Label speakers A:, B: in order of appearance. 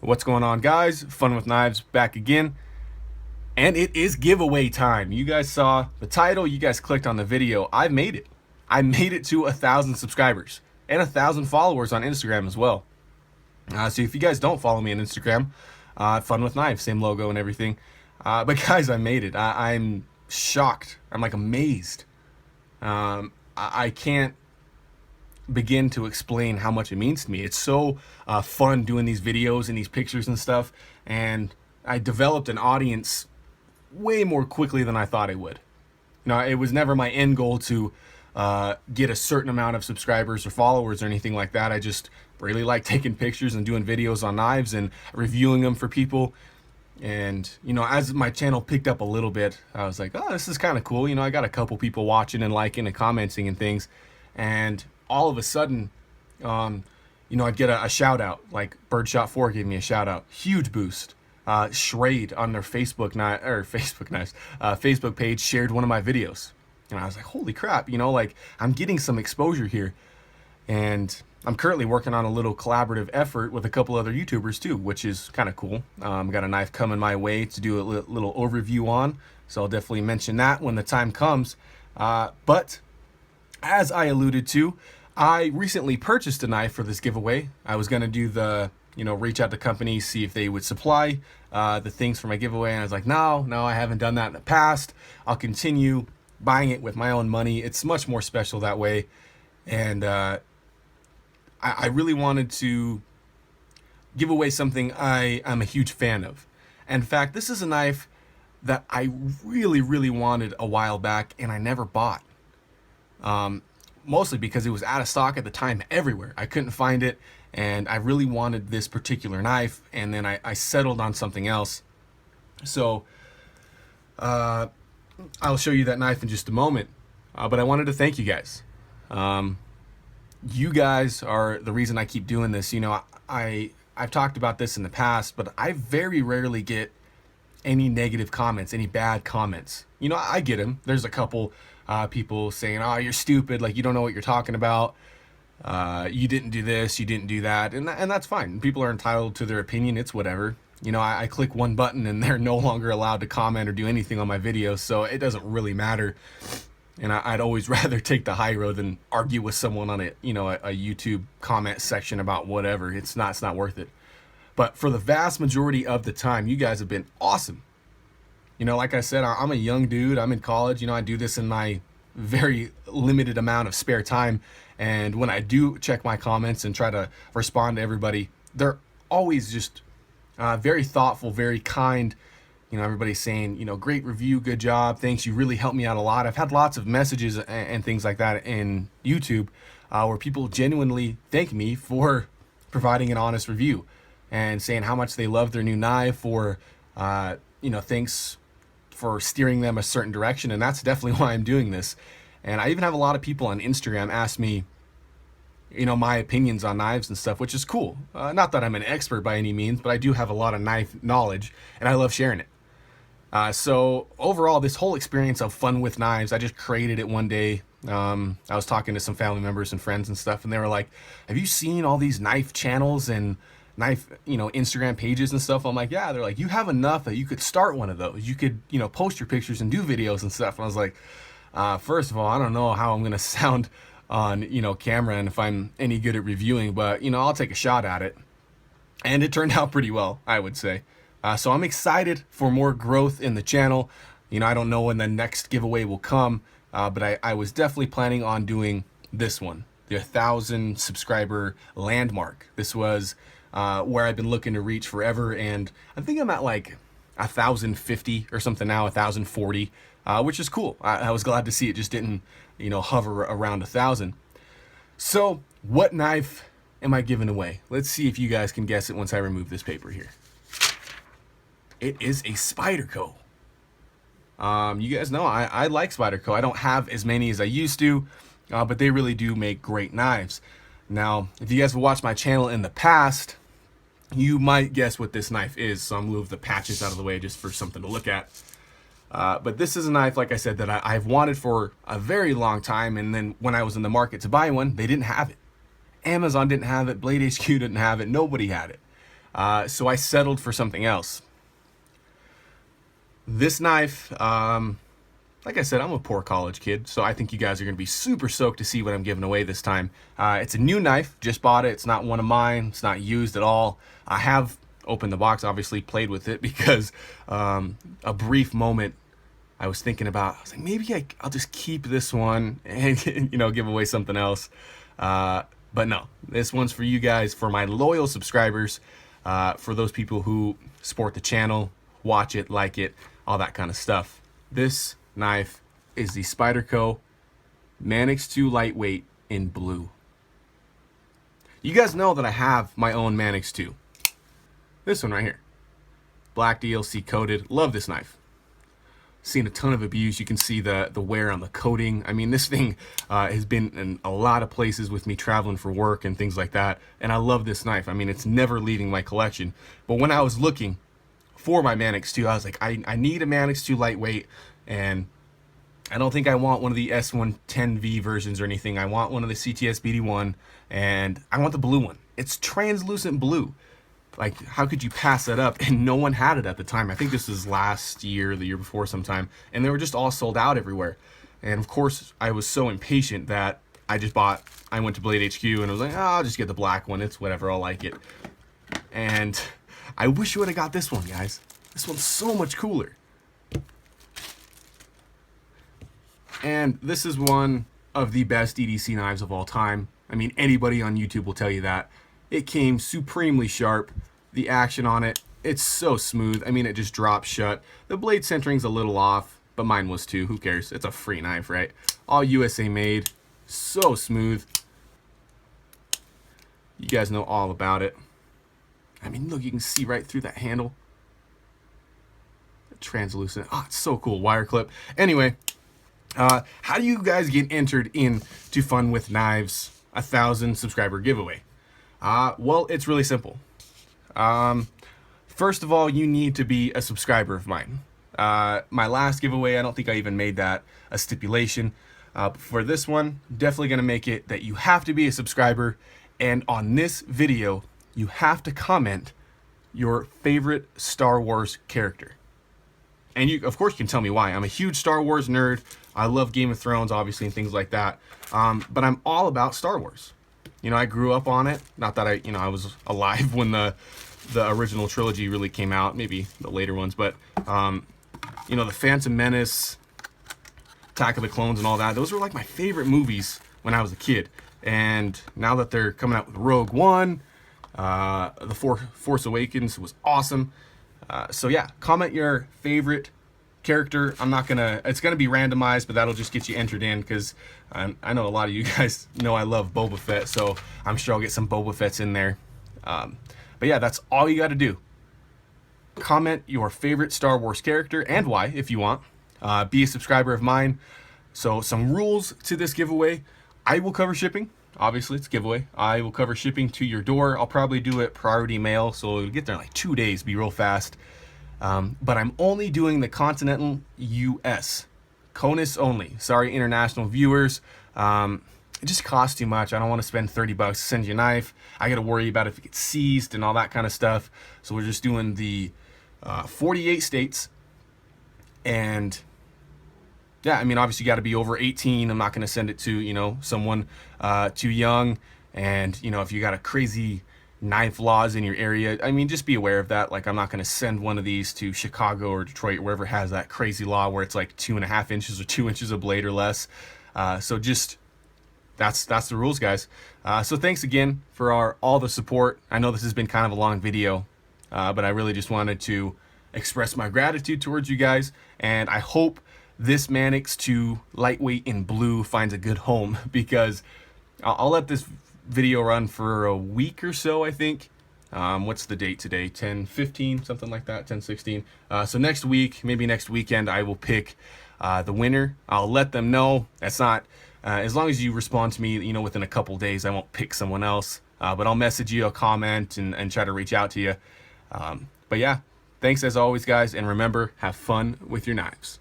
A: What's going on, guys? Fun with Knives back again. And it is giveaway time. You guys saw the title, you guys clicked on the video. I made it. I made it to 1,000 subscribers and 1,000 followers on Instagram as well. So if you guys don't follow me on Instagram, Fun with Knives, same logo and everything. But guys, I made it. I'm shocked. I'm like amazed. I can't begin to explain how much it means to me. It's so fun doing these videos and these pictures and stuff, and I developed an audience way more quickly than I thought I would. Now, it was never my end goal to get a certain amount of subscribers or followers or anything like that. I just really like taking pictures and doing videos on knives and reviewing them for people. And, you know, as my channel picked up a little bit, I was like, oh, this is kind of cool. You know, I got a couple people watching and liking and commenting and things. And all of a sudden, you know, I'd get a shout out. Like Birdshot 4 gave me a shout out. Huge boost. Shrade on their Facebook page shared one of my videos. And I was like, holy crap, you know, like I'm getting some exposure here. And I'm currently working on a little collaborative effort with a couple other YouTubers too, which is kind of cool. Got a knife coming my way to do a little overview on. So I'll definitely mention that when the time comes. But as I alluded to, I recently purchased a knife for this giveaway. I was going to do the, you know, reach out to companies, see if they would supply the things for my giveaway. And I was like, no, I haven't done that in the past. I'll continue buying it with my own money. It's much more special that way. And I really wanted to give away something I'm a huge fan of. In fact, this is a knife that I really wanted a while back and I never bought. Mostly because it was out of stock at the time everywhere. I couldn't find it, and I really wanted this particular knife, and then I settled on something else. So I'll show you that knife in just a moment, but I wanted to thank you guys. You guys are the reason I keep doing this. You know, I've talked about this in the past, but I very rarely get any negative comments, any bad comments. You know, I get them. There's a couple people saying, oh, you're stupid, like you don't know what you're talking about, you didn't do this, you didn't do that, and that's fine. People are entitled to their opinion. It's whatever. You know, I click one button and they're no longer allowed to comment or do anything on my videos, so it doesn't really matter. And I'd always rather take the high road than argue with someone on a YouTube comment section about whatever. It's not worth it. But for the vast majority of the time, you guys have been awesome. You know, like I said, I'm a young dude. I'm in college. You know, I do this in my very limited amount of spare time. And when I do check my comments and try to respond to everybody, they're always just very thoughtful, very kind. You know, everybody's saying, you know, great review, good job, thanks, you really helped me out a lot. I've had lots of messages and things like that in YouTube where people genuinely thank me for providing an honest review and saying how much they love their new knife, or, you know, thanks for steering them a certain direction. And that's definitely why I'm doing this. And I even have a lot of people on Instagram ask me, you know, my opinions on knives and stuff, which is cool. Not that I'm an expert by any means, but I do have a lot of knife knowledge and I love sharing it. So overall, this whole experience of Fun with Knives, I just created it one day. I was talking to some family members and friends and stuff, and they were like, have you seen all these knife channels and knife, you know, Instagram pages and stuff? I'm like, yeah. They're like, you have enough that you could start one of those. You could, you know, post your pictures and do videos and stuff. And I was like, first of all, I don't know how I'm going to sound on, you know, camera and if I'm any good at reviewing, but, you know, I'll take a shot at it. And it turned out pretty well, I would say. So I'm excited for more growth in the channel. You know, I don't know when the next giveaway will come, but I was definitely planning on doing this one, the 1,000 subscriber landmark. This was where I've been looking to reach forever, and I think I'm at like 1,050 or something now, 1,040, which is cool. I was glad to see it just didn't, you know, hover around 1,000. So what knife am I giving away? Let's see if you guys can guess it once I remove this paper here. It is a Spyderco. You guys know I like Spyderco. I don't have as many as I used to, but they really do make great knives. Now, if you guys have watched my channel in the past, you might guess what this knife is, so I'm gonna move the patches out of the way just for something to look at. But this is a knife, like I said, that I've wanted for a very long time, and then when I was in the market to buy one, they didn't have it. Amazon didn't have it, Blade HQ didn't have it, nobody had it. So I settled for something else. This knife, like I said, I'm a poor college kid, so I think you guys are going to be super stoked to see what I'm giving away this time. It's a new knife, just bought it. It's not one of mine. It's not used at all. I have opened the box, obviously played with it because a brief moment I was thinking about, I was like, maybe I'll just keep this one and give away something else. But no, this one's for you guys, for my loyal subscribers, for those people who support the channel, watch it, like it, all that kind of stuff. This knife is the Spyderco Manix 2 Lightweight in blue. You guys know that I have my own Manix 2. This one right here. Black DLC coated. Love this knife. Seen a ton of abuse. You can see the wear on the coating. I mean, this thing has been in a lot of places with me traveling for work and things like that. And I love this knife. I mean, it's never leaving my collection. But when I was looking for my Manix 2, I was like, I need a Manix 2 lightweight, and I don't think I want one of the S110V versions or anything. I want one of the CTS BD1, and I want the blue one. It's translucent blue. Like, how could you pass that up? And no one had it at the time. I think this was last year, the year before sometime, and they were just all sold out everywhere. And of course, I was so impatient that I went to Blade HQ and I was like, oh, I'll just get the black one. It's whatever, I'll like it. And I wish you would have got this one, guys. This one's so much cooler. And this is one of the best EDC knives of all time. I mean, anybody on YouTube will tell you that. It came supremely sharp. The action on it, it's so smooth. I mean, it just drops shut. The blade centering's a little off, but mine was too. Who cares? It's a free knife, right? All USA made. So smooth. You guys know all about it. I mean, look, you can see right through that handle. Translucent. Oh, it's so cool. Wire clip. Anyway, how do you guys get entered into Fun with Knives 1,000 subscriber giveaway? Well, it's really simple. First of all, you need to be a subscriber of mine. My last giveaway, I don't think I even made that a stipulation. For this one, definitely going to make it that you have to be a subscriber. And on this video, you have to comment your favorite Star Wars character. And you, of course, can tell me why. I'm a huge Star Wars nerd. I love Game of Thrones, obviously, and things like that. But I'm all about Star Wars. You know, I grew up on it. Not that I was alive when the original trilogy really came out. Maybe the later ones, but the Phantom Menace, Attack of the Clones, and all that. Those were like my favorite movies when I was a kid. And now that they're coming out with Rogue One, the Force Awakens was awesome. So yeah, comment your favorite character. It's gonna be randomized, but that'll just get you entered in, because I know a lot of you guys know I love Boba Fett, so I'm sure I'll get some Boba Fetts in there. But yeah, that's all you got to do. Comment your favorite Star Wars character and why, if you want. Be a subscriber of mine. So some rules to this giveaway: I will cover shipping. Obviously, it's a giveaway. I will cover shipping to your door. I'll probably do it priority mail, so it'll get there in like 2 days, be real fast. But I'm only doing the continental US. CONUS only. Sorry, international viewers. It just costs too much. I don't want to spend 30 bucks to send you a knife. I got to worry about if it gets seized and all that kind of stuff. So we're just doing the 48 states. And yeah, I mean, obviously you got to be over 18. I'm not going to send it to, someone too young. And, if you got a crazy knife laws in your area, I mean, just be aware of that. Like, I'm not going to send one of these to Chicago or Detroit, wherever has that crazy law where it's like 2.5 inches or 2 inches of blade or less. So just, that's the rules, guys. So thanks again for all the support. I know this has been kind of a long video, but I really just wanted to express my gratitude towards you guys. And I hope this Manix 2 lightweight in blue finds a good home, because I'll let this video run for a week or so, I think. What's the date today? 10/15, something like that, 10/16. So next week, maybe next weekend, I will pick the winner. I'll let them know. That's not, as long as you respond to me, within a couple days, I won't pick someone else. But I'll message you, I'll comment, and try to reach out to you. But yeah, thanks as always, guys, and remember, have fun with your knives.